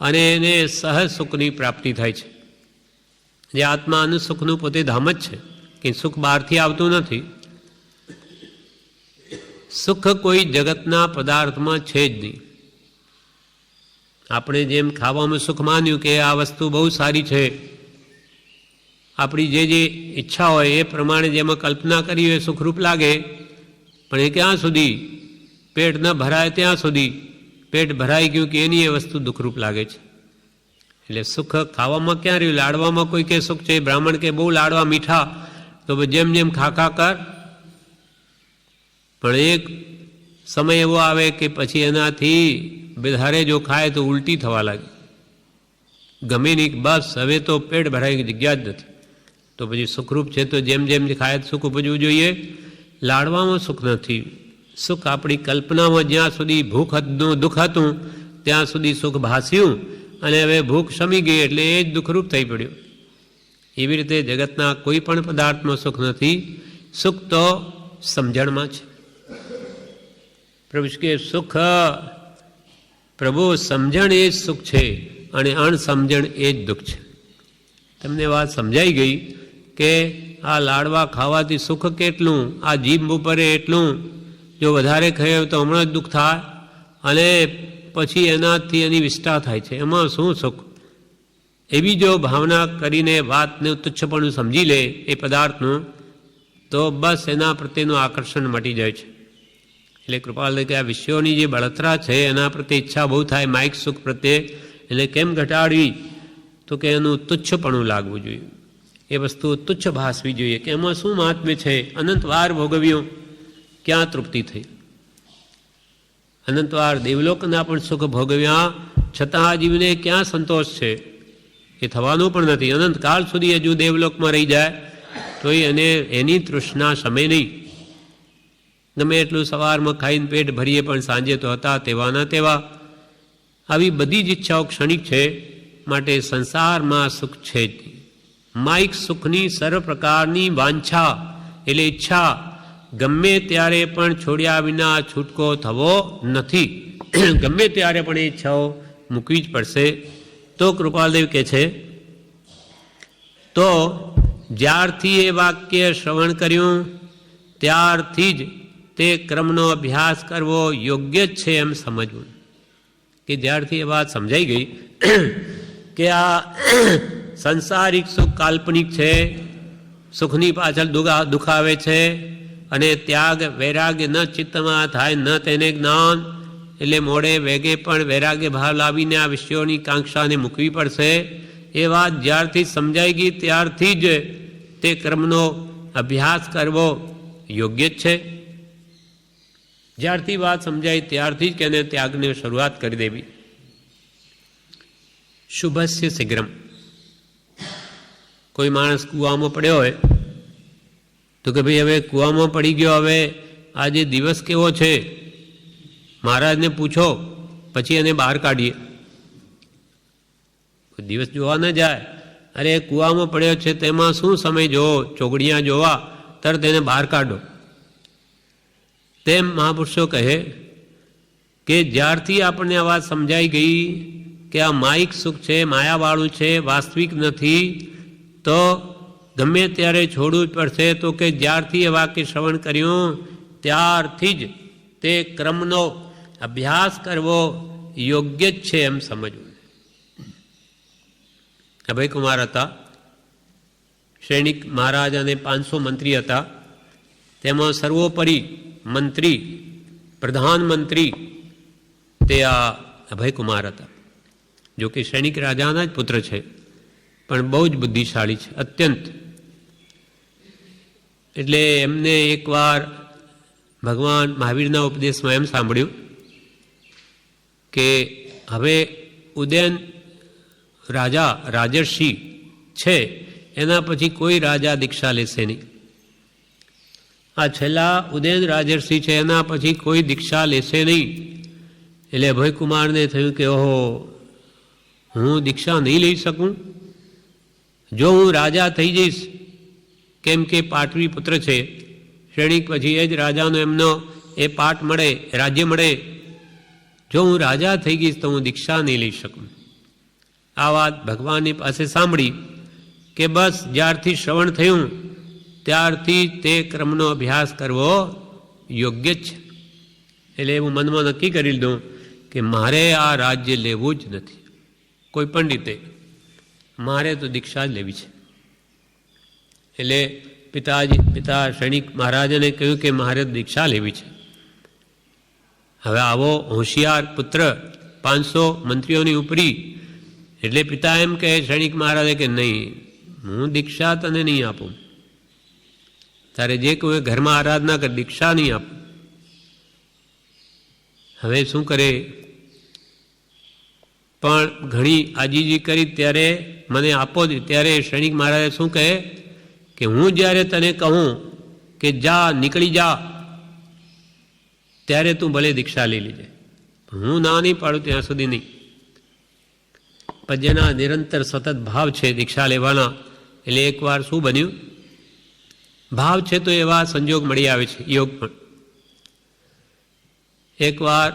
અને એને સહજ સુખની પ્રાપ્તિ થાય છે. જે આત્માનું સુખનું પોતે ધામ જ છે, કે સુખ બહારથી આવતું નથી. સુખ કોઈ જગતના પદાર્થમાં છે જ નહીં. આપણે જેમ ખાવામાં સુખ માન્યું કે આ વસ્તુ બહુ સારી છે, આપણી જે ઈચ્છા હોય એ પ્રમાણે જેમાં કલ્પના કરી હોય સુખરૂપ લાગે, પણ એ ક્યાં સુધી? પેટ ન ભરાય ત્યાં સુધી. પેટ ભરાઈ ગયું કે એની એ વસ્તુ દુઃખરૂપ લાગે છે. એટલે સુખ ખાવામાં ક્યાં રહ્યું? લાડવામાં કોઈ કે સુખ છે, બ્રાહ્મણ કે બહુ લાડવા મીઠા, તો જેમ જેમ ખાખા કર, પણ એક સમય એવો આવે કે પછી એનાથી વધારે જો ખાય તો ઉલટી થવા લાગે. ગમે નહીં, બસ હવે તો પેટ ભરાય જગ્યા જ નથી. તો પછી સુખરૂપ છે તો જેમ જેમ ખાય સુખ ઉપજવું જોઈએ. લાડવામાં સુખ નથી. સુખ આપણી કલ્પનામાં જ્યાં સુધી ભૂખનું દુઃખ હતું ત્યાં સુધી સુખ ભાસ્યું, અને હવે ભૂખ શમી ગઈ એટલે એ જ દુઃખરૂપ થઈ પડ્યું. એવી રીતે જગતના કોઈ પણ પદાર્થમાં સુખ નથી. સુખ તો સમજણમાં છે. પ્રભુ કે સુખ પ્રભુ સમજણ એ જ સુખ છે અને અણસમજણ એ જ દુઃખ છે. તમને વાત સમજાઈ ગઈ કે આ લાડવા ખાવાથી સુખ કેટલું, આ જીભ ઉપર એટલું, જો વધારે ખાય તો હમણાં જ દુઃખ થાય. અને પછી એનાથી એની વિષ્ઠા થાય છે, એમાં શું સુખ? એવી જો ભાવના કરીને વાતને તુચ્છપણું સમજી લે એ પદાર્થનું, તો બસ એના પ્રત્યેનું આકર્ષણ મટી જાય છે. એટલે કૃપાલ કે આ વિષયોની જે બળતરા છે એના પ્રત્યે ઈચ્છા બહુ થાય માઇક સુખ પ્રત્યે, એટલે કેમ ઘટાડવી? તો કે એનું તુચ્છપણું લાગવું જોઈએ, એ વસ્તુ તુચ્છ ભાસવી જોઈએ કે એમાં શું મહાત્મ્ય છે? અનંતવાર ભોગવ્યું, ક્યાં તૃપ્તિ થઈ? અનંતવાર દેવલોકના પણ સુખ ભોગવ્યા છતાં આ જીવને ક્યાં સંતોષ છે? એ થવાનું પણ નથી. અનંતકાળ સુધી હજુ દેવલોકમાં રહી જાય તો એને એની તૃષ્ણા શમે નહીં. ગમે એટલું સવારમાં ખાઈને પેટ ભરીએ પણ સાંજે તો હતા તેવાના તેવા. આવી બધી જ ઈચ્છાઓ ક્ષણિક છે, માટે સંસારમાં સુખ છે જ નહીં. માઇક સુખની સર્વ પ્રકારની વાંછા એટલે ઈચ્છા ગમે ત્યારે પણ છોડ્યા વિના છૂટકો થવો નથી. ગમે ત્યારે પણ એ ઈચ્છાઓ મૂકવી જ પડશે. તો કૃપાલદેવ કહે છે, તો જ્યારથી એ વાક્ય શ્રવણ કર્યું ત્યારથી જ તે ક્રમનો અભ્યાસ કરવો યોગ્ય જ છે એમ સમજવું. કે જ્યારથી એ વાત સમજાઈ ગઈ કે આ સંસારિક સુખ કાલ્પનિક છે, સુખની પાછળ દુઃખ આવે છે, અને ત્યાગ વૈરાગ્ય ન ચિત્તમાં થાય ન તેને જ્ઞાન, એટલે મોડે વેગે પણ વૈરાગ્ય ભાવ લાવીને આ વિષયોની કાંક્ષાને મૂકવી પડશે. એ વાત જ્યારથી સમજાઈ ગઈ ત્યારથી જ તે ક્રમનો અભ્યાસ કરવો યોગ્ય જ છે. જ્યારથી વાત સમજાય ત્યારથી જ એને ત્યાગને શરૂઆત કરી દેવી. શુભસ્ય શીઘ્રમ. કોઈ માણસ કૂવામાં પડ્યો હોય તો કે ભાઈ હવે કૂવામાં પડી ગયો, હવે આજે દિવસ કેવો છે મહારાજને પૂછો, પછી એને બહાર કાઢીએ. દિવસ જોવા ન જાય, અરે કૂવામાં પડ્યો છે તેમાં શું સમય જોવો, ચોગડિયા જોવા, તરત એને બહાર કાઢો. તેમ મહાપુરુષો કહે કે જ્યારથી આપણને આ વાત સમજાઈ ગઈ કે આ માયિક સુખ છે, માયાવાળું છે, વાસ્તવિક નથી, તો ગમે ત્યારે છોડવું જ પડશે. તો કે જ્યારથી એ વાક્ય શ્રવણ કર્યું ત્યારથી જ તે ક્રમનો અભ્યાસ કરવો યોગ્ય જ છે એમ સમજવું. અભયકુમાર હતા, સૈનિક મહારાજ અને 500 મંત્રી હતા. તેમાં સર્વોપરી મંત્રી, પ્રધાનમંત્રી તે આ અભયકુમાર હતા. જો કે સૈનિક રાજાના જ પુત્ર છે, પણ બહુ જ બુદ્ધિશાળી છે, અત્યંત. એટલે એમને એકવાર ભગવાન મહાવીરના ઉપદેશમાં એમ સાંભળ્યું કે હવે ઉદયન રાજા રાજર્ષિ છે, એના પછી કોઈ રાજા દીક્ષા લેશે નહીં. આ છેલ્લા ઉદયન રાજર્ષિ છે, એના પછી કોઈ દીક્ષા લેશે નહીં. એટલે અભયકુમારને થયું કે ઓહો, હું દીક્ષા નહીં લઈ શકું. જો હું રાજા થઈ જઈશ, કેમ કે પાટવી પુત્ર છે, સૈનિક પછી એ જ રાજાનો એમનો એ પાટ મળે, રાજ્ય મળે. જો હું રાજા થઈ ગઈશ તો હું દીક્ષા નહીં લઈ શકું. આ વાત ભગવાનની પાસે સાંભળી કે બસ જ્યારથી શ્રવણ થયું ત્યારથી તે ક્રમનો અભ્યાસ કરવો યોગ્ય જ છે. એટલે હું મનમાં નક્કી કરી લીધું કે મારે આ રાજ્ય લેવું જ નથી કોઈ પણ રીતે, મારે તો દીક્ષા જ લેવી છે. એટલે પિતા સૈનિક મહારાજને કહ્યું કે મારે દીક્ષા લેવી છે. હવે આવો હોશિયાર પુત્ર 500 મંત્રીઓની ઉપરી, એટલે પિતા એમ કહે સૈનિક મહારાજે કે નહીં, હું દીક્ષા તને નહીં આપું, તારે જે કોઈ ઘરમાં આરાધના કર, દીક્ષા નહીં આપું. હવે શું કરે? પણ ઘણી આજીજી કરી ત્યારે મને આપો જ. ત્યારે સૈનિક મહારાજે શું કહે કે હું જ્યારે તને કહું કે જા, નીકળી જા, ત્યારે તું ભલે દીક્ષા લઈ લેજે, હું ના નહીં પાડું ત્યાં સુધી નહીં. પણ જેના નિરંતર સતત ભાવ છે દીક્ષા લેવાના, એટલે એકવાર શું બન્યું, ભાવ છે તો એવા સંજોગ મળી આવે છે, યોગ પણ. એકવાર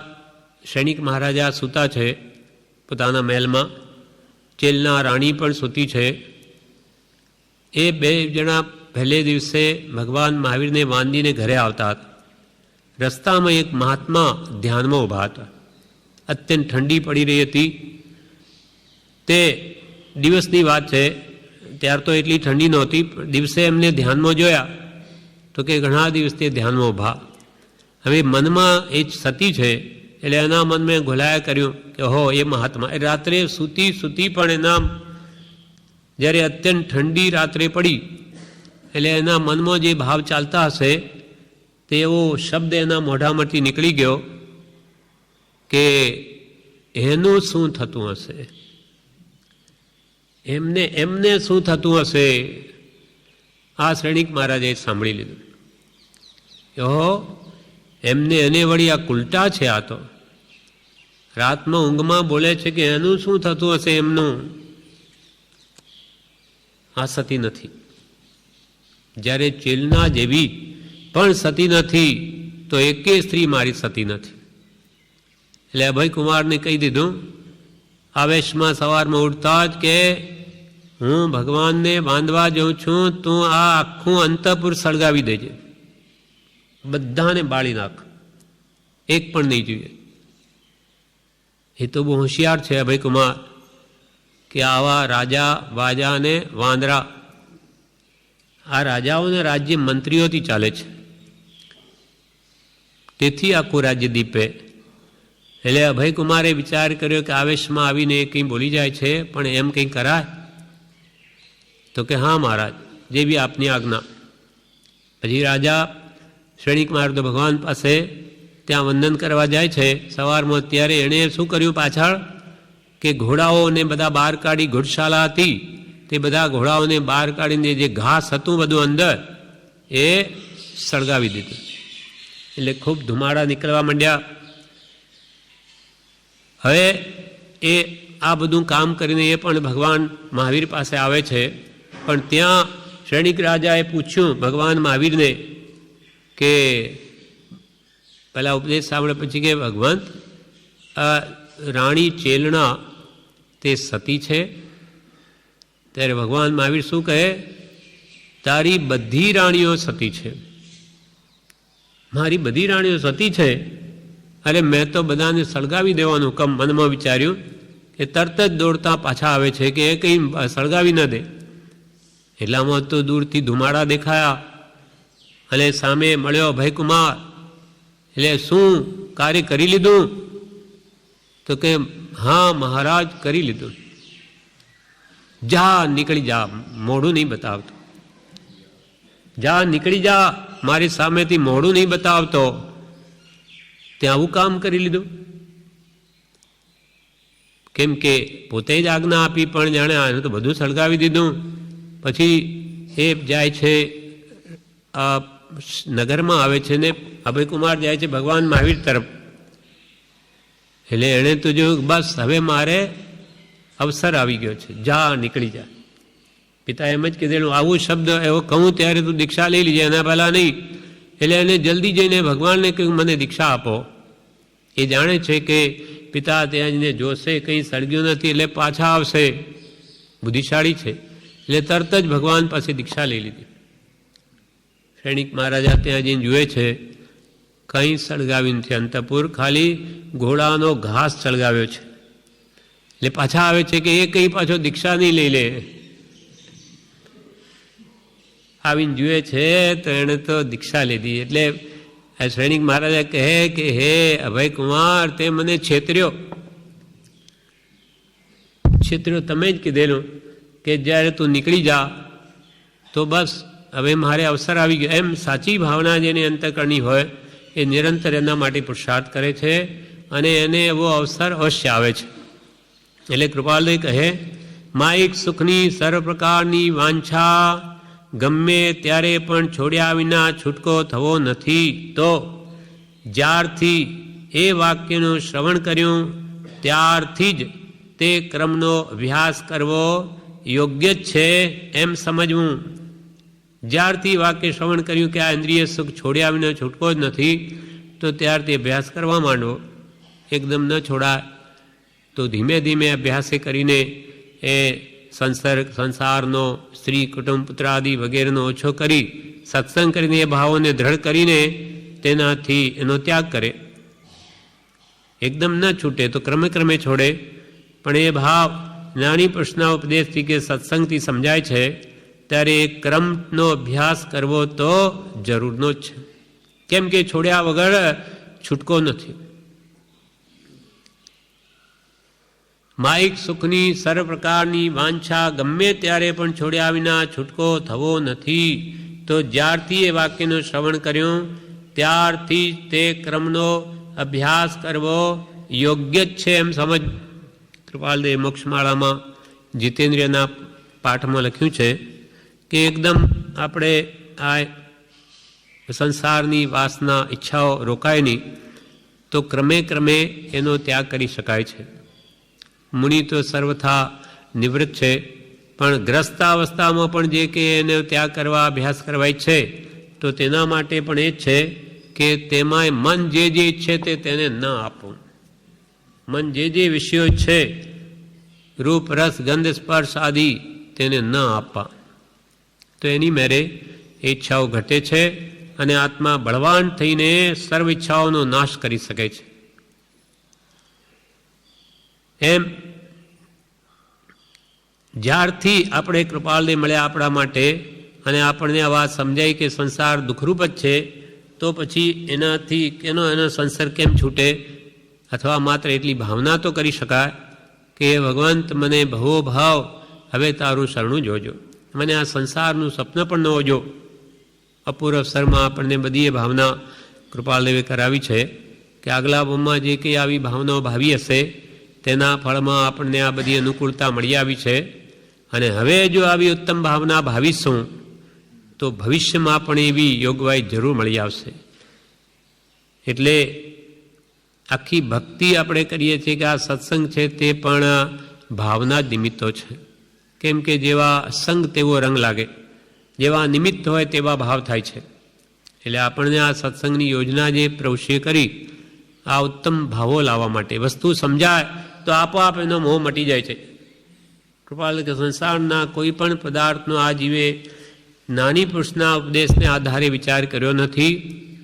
સૈનિક મહારાજા સૂતા છે પોતાના મહેલમાં, ચેલના રાણી પણ સૂતી છે. એ 2 જણા પહેલે દિવસે ભગવાન મહાવીરને વાંદીને ઘરે આવતા હતા. રસ્તામાં એક મહાત્મા ધ્યાનમાં ઊભા હતા. અત્યંત ઠંડી પડી રહી હતી. તે દિવસની વાત છે, ત્યાર તો એટલી ઠંડી નહોતી. દિવસે એમને ધ્યાનમાં જોયા તો કે ઘણા દિવસ તે ધ્યાનમાં ઊભા. હવે મનમાં એ જ સતી છે એટલે એના મનમાં ઘોલાયા કર્યું કે હો એ મહાત્મા. એ રાત્રે સૂતી પણ એના જ્યારે અત્યંત ઠંડી રાત્રે પડી એટલે એના મનમાં જે ભાવ ચાલતા હશે તે એવો શબ્દ એના મોઢામાંથી નીકળી ગયો કે એનું શું થતું હશે, એમને શું થતું હશે. આ શ્રેણીક મહારાજે સાંભળી લીધું. ઓહો, એમને એને વળી આ કુલટા છે. આ તો રાતમાં ઊંઘમાં બોલે છે કે એનું શું થતું હશે એમનું. આ સતી નથી. જ્યારે ચેલના જેવી પણ સતી નથી તો એકે સ્ત્રી મારી સતી નથી. એટલે અભયકુમારને કહી દીધું આવેશમાં સવારમાં ઉઠતા જ કે હું ભગવાનને બાંધવા જાઉં છું, તું આ આખું અંતઃપુર સળગાવી દેજે, બધાને બાળી નાખ, એક પણ નહીં જોઈએ. એ તો બહુ હોશિયાર છે અભયકુમાર કે આવા રાજા વાજા અને વાંદરા, આ રાજાઓને રાજ્ય મંત્રીઓથી ચાલે છે, તેથી આખું રાજ્ય દીપે. એટલે અભયકુમારે વિચાર કર્યો કે આવેશમાં આવીને કંઈ બોલી જાય છે, પણ એમ કંઈ કરાય? તો કે હા મહારાજ, જે બી આપની આજ્ઞા. પછી રાજા શ્રેણીક મહારાજ ભગવાન પાસે ત્યાં વંદન કરવા જાય છે સવારમાં. ત્યારે એણે શું કર્યું પાછળ કે ઘોડાઓને બધા બહાર કાઢી, ઘોડશાલા હતી તે બધા ઘોડાઓને બહાર કાઢીને જે ઘાસ હતું બધું અંદર એ સળગાવી દીધું. એટલે ખૂબ ધુમાડા નીકળવા માંડ્યા. હવે એ આ બધું કામ કરીને એ પણ ભગવાન મહાવીર પાસે આવે છે. પણ ત્યાં શ્રેણીક રાજાએ પૂછ્યું ભગવાન મહાવીરને કે પહેલાં ઉપદેશ સાંભળે પછી કે ભગવંત, આ રાણી ચેલણા તે સતી છે? ત્યારે ભગવાન મહાવીર શું કહે, તારી બધી રાણીઓ સતી છે. મારી બધી રાણીઓ સતી છે? અરે મેં તો બધાને સળગાવી દેવાનું કમ મનમાં વિચાર્યું કે તરત જ દોડતા પાછા આવે છે કે એ કંઈ સળગાવી ન દે. એટલામાં તો દૂરથી ધુમાડા દેખાયા અને સામે મળ્યો અભયકુમાર. એટલે શું કાર્ય કરી લીધું? તો કે હા મહારાજ, કરી લીધું. જા નીકળી જા, મોઢું નહીં બતાવતો. જા નીકળી જા, મારી સામેથી મોઢું નહીં બતાવતો. ત્યાં આવું કામ કરી લીધું. કેમ કે પોતે જ આજ્ઞા આપી પણ જાણે આને તો બધું સળગાવી દીધું. પછી એ જાય છે નગરમાં આવે છે ને અભયકુમાર જાય છે ભગવાન મહાવીર તરફ. એટલે એણે તો જો બસ હવે મારે અવસર આવી ગયો છે, જા નીકળી જા. પિતા એમ જ કીધેલું આવું શબ્દ એવો કહું ત્યારે તું દીક્ષા લઈ લીજે, એના પહેલાં નહીં. એટલે એને જલ્દી જઈને ભગવાનને કહ્યું મને દીક્ષા આપો. એ જાણે છે કે પિતા ત્યાં જઈને જોશે કંઈ સળગ્યું નથી એટલે પાછા આવશે, બુદ્ધિશાળી છે. એટલે તરત જ ભગવાન પાસે દીક્ષા લઈ લીધી. શ્રેણીક મહારાજા ત્યાં જઈને જુએ છે કંઈ સળગાવી નથી અંતઃપુર, ખાલી ઘોડાનો ઘાસ સળગાવ્યો છે. એટલે પાછા આવે છે કે એ કંઈ પાછો દીક્ષા નહીં લઈ લે. આવીને જુએ છે તો એણે તો દીક્ષા લીધી. એટલે શ્રેણીક મહારાજા કહે કે હે અભયકુમાર, તે મને છેતર્યો તમે જ કીધેલું કે જ્યારે તું નીકળી જા તો બસ હવે મારે અવસર આવી ગયો. એમ સાચી ભાવના જેની અંતઃકરણી હોય એ નિરંતર એના માટે પુરુષાર્થ કરે છે અને એને એવો અવસર અવશ્ય આવે છે. એટલે કૃપાલય કહે માઇક સુખની સર્વ પ્રકારની વાંછા ગમે ત્યારે પણ છોડ્યા વિના છૂટકો થવો નથી. તો જ્યારથી એ વાક્યનું શ્રવણ કર્યું ત્યારથી જ તે ક્રમનો અભ્યાસ કરવો યોગ્ય જ છે એમ સમજવું. જ્યારથી વાક્ય શ્રવણ કર્યું કે આ ઇન્દ્રિય સુખ છોડ્યા વિના છૂટકો જ નથી તો ત્યારથી અભ્યાસ કરવા માંડવો. એકદમ ન છોડાય તો ધીમે ધીમે અભ્યાસે કરીને એ સંસારનો સ્ત્રી કુટુંબ પુત્રાદિ વગેરેનો ઓછો કરી સત્સંગ કરીને એ ભાવોને દ્રઢ કરીને તેનાથી એનો ત્યાગ કરે. એકદમ ન છૂટે તો ક્રમે ક્રમે છોડે, પણ એ ભાવ જ્ઞાની પુરુષના ઉપદેશથી કે સત્સંગથી સમજાય છે ત્યારે એ ક્રમનો અભ્યાસ કરવો તો જરૂરનો જ છે. કેમ કે છોડ્યા વગર છૂટકો નથી. માયિક સુખની સર્વ પ્રકારની વાંછા ગમે ત્યારે પણ છોડ્યા વિના છૂટકો થવો નથી. તો જ્યારથી એ વાક્યનું શ્રવણ કર્યું ત્યારથી તે ક્રમનો અભ્યાસ કરવો યોગ્ય જ છે એમ સમજ. કૃપાલદેવ મોક્ષમાળામાં જીતેન્દ્રિયના પાઠમાં લખ્યું છે કે એકદમ આપણે આ સંસારની વાસના ઈચ્છાઓ રોકાય નહીં તો ક્રમે ક્રમે એનો ત્યાગ કરી શકાય છે. મુનિ તો સર્વથા નિવૃત્ત છે, પણ ગ્રસ્તાવસ્થામાં પણ જે કે એને ત્યાગ કરવા અભ્યાસ કરવા ઈચ્છે તો તેના માટે પણ એ જ છે કે તેમાંય મન જે ઈચ્છે તે તેને ન આપવું. મન જે વિષયો છે રૂપ રસ ગંધ સ્પર્શ આદિ તેને ન આપવા. તો એની મેરે એ ઈચ્છાઓ ઘટે છે અને આત્મા બળવાન થઈને સર્વ ઈચ્છાઓનો નાશ કરી શકે છે. એમ જ્યારથી આપણે કૃપાલદેવ મળ્યા આપણા માટે અને આપણને આ વાત સમજાય કે સંસાર દુઃખરૂપ જ છે, તો પછી એનાથી એનો સંસાર કેમ છૂટે? અથવા માત્ર એટલી ભાવના તો કરી શકાય કે ભગવંત મને ભવો ભાવ હવે તારું શરણું જોજો, મને આ સંસારનું સ્વપ્ન પણ ન હોજો. અપૂર્વ અવસરમાં આપણને બધી એ ભાવના કૃપાલદેવે કરાવી છે કે આગલા બોમમાં જે કંઈ આવી ભાવનાઓ ભાવી હશે તેના ફળમાં આપણને આ બધી અનુકૂળતા મળી આવી છે. અને હવે જો આવી ઉત્તમ ભાવના ભાવીશું તો ભવિષ્યમાં પણ એવી યોગવાઈ જરૂર મળી આવશે. એટલે આખી ભક્તિ આપણે કરીએ છીએ કે આ સત્સંગ છે તે પણ ભાવના જ નિમિત્તો છે. કેમ કે જેવા સંગ તેવો રંગ લાગે, જેવા નિમિત્ત હોય તેવા ભાવ થાય છે. એટલે આપણને આ સત્સંગની યોજના જે પ્રવૃત્તિ કરી આ ઉત્તમ ભાવો લાવવા માટે, વસ્તુ સમજાય તો આપોઆપ એનો મોહ મટી જાય છે. કૃપાલ કે સંસારના કોઈ પણ પદાર્થનો આ જીવે જ્ઞાની પુરુષના ઉપદેશને આધારે વિચાર કર્યો નથી.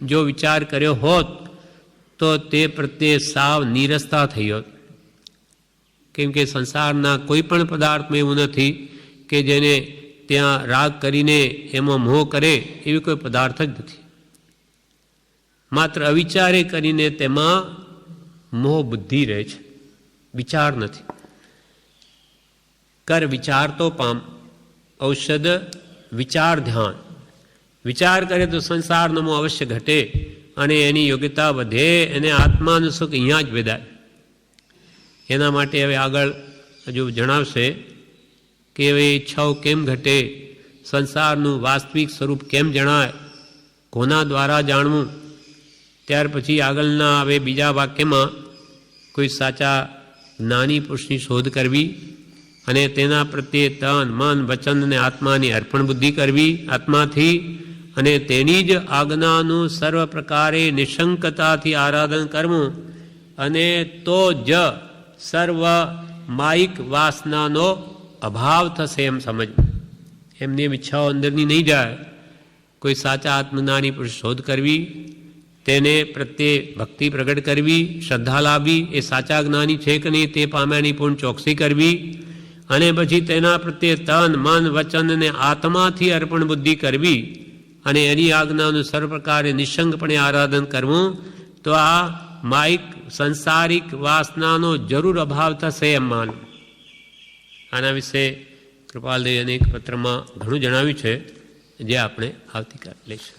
જો વિચાર કર્યો હોત તો તે પ્રત્યે સાવ નીરસતા થઈ હોત. કેમ કે સંસારના કોઈ પણ પદાર્થમાં એવું નથી કે જેને ત્યાં રાગ કરીને એમાં મોહ કરે એવી કોઈ પદાર્થ જ નથી. માત્ર અવિચારે કરીને તેમાં મોહ બુદ્ધિ રહે છે, વિચાર નથી. કર વિચાર તો પામ, ઔષધ વિચાર ધ્યાન. વિચાર કરે તો સંસારનો મોહ અવશ્ય ઘટે અને એની યોગ્યતા વધે, એને આત્માનું સુખ અહીંયા જ વેદાય. એના માટે હવે આગળ હજુ જણાવશે કે હવે ઈચ્છાઓ કેમ ઘટે, સંસારનું વાસ્તવિક સ્વરૂપ કેમ જણાય, કોના દ્વારા જાણવું. ત્યાર પછી આગળના હવે બીજા વાક્યમાં કોઈ સાચા જ્ઞાની પુરુષની શોધ કરવી અને તેના પ્રત્યે તન મન વચન અને આત્માની અર્પણ બુદ્ધિ કરવી આત્માથી, અને તેની જ આજ્ઞાનું સર્વ પ્રકારે નિશંકતાથી આરાધન કરવું, અને તો જ સર્વ માયિક વાસનાનો અભાવ થશે એમ સમજ. એમની ઈચ્છાઓ અંદરની નહીં જાય. કોઈ સાચા આત્મજ્ઞાની પુરુષ શોધ કરવી, તેને પ્રત્યે ભક્તિ પ્રગટ કરવી, શ્રદ્ધા લાવવી, એ સાચા જ્ઞાની છે કે નહીં તે પામ્યાની પૂર્ણ ચોકસી કરવી, અને પછી તેના પ્રત્યે તન મન વચન અને આત્માથી અર્પણ બુદ્ધિ કરવી, અને એની આજ્ઞાનું સર્વ પ્રકારે નિશંકપણે આરાધન કરવું, તો આ માયિક સંસારિક વાસનાનો જરૂર અભાવ થશે એમ માનવું. આના વિશે કૃપાલદેવ અનેક પત્રમાં ઘણું જણાવ્યું છે, જે આપણે આવતીકાલે લઈશું.